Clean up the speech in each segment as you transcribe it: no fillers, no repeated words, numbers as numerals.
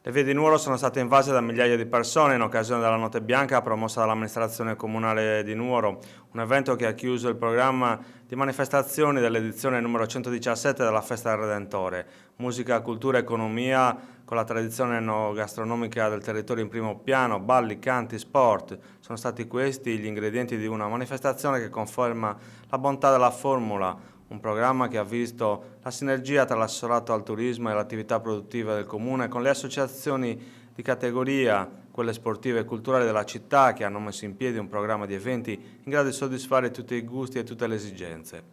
Le vie di Nuoro sono state invase da migliaia di persone in occasione della Notte Bianca promossa dall'amministrazione comunale di Nuoro, un evento che ha chiuso il programma di manifestazioni dell'edizione numero 117 della Festa del Redentore. Musica, cultura, economia, con la tradizione enogastronomica del territorio in primo piano, balli, canti, sport. Sono stati questi gli ingredienti di una manifestazione che conferma la bontà della formula, un programma che ha visto la sinergia tra l'assessorato al turismo e le attività produttive del comune con le associazioni di categoria, quelle sportive e culturali della città, che hanno messo in piedi un programma di eventi in grado di soddisfare tutti i gusti e tutte le esigenze.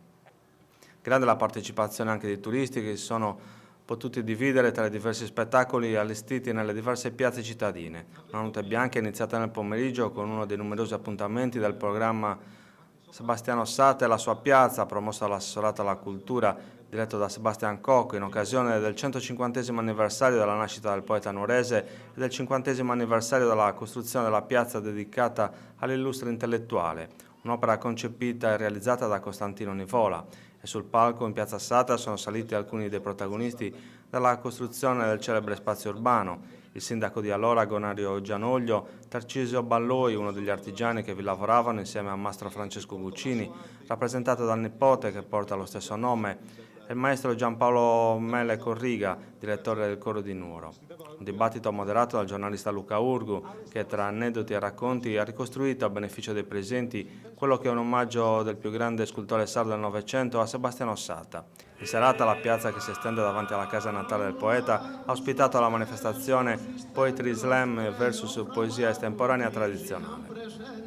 Grande la partecipazione anche dei turisti che si sono potuti dividere tra i diversi spettacoli allestiti nelle diverse piazze cittadine. Una notte bianca è iniziata nel pomeriggio con uno dei numerosi appuntamenti del programma Sebastiano Sata e la sua piazza, promossa dall'assessorato alla cultura, diretto da Sebastian Cocco, in occasione del 150° anniversario della nascita del poeta nuorese e del 50° anniversario della costruzione della piazza dedicata all'illustre intellettuale, un'opera concepita e realizzata da Costantino Nivola. E sul palco in piazza Sata sono saliti alcuni dei protagonisti della costruzione del celebre spazio urbano, il sindaco di allora Gonario Gianoglio, Tarcisio Balloi, uno degli artigiani che vi lavoravano insieme a Mastro Francesco Guccini, rappresentato dal nipote che porta lo stesso nome, e il maestro Giampaolo Mele Corriga, direttore del coro di Nuoro. Un dibattito moderato dal giornalista Luca Urgu, che tra aneddoti e racconti ha ricostruito a beneficio dei presenti quello che è un omaggio del più grande scultore sardo del Novecento a Sebastiano Sata. In serata la piazza, che si estende davanti alla casa natale del poeta, ha ospitato la manifestazione Poetry Slam vs Poesia estemporanea tradizionale.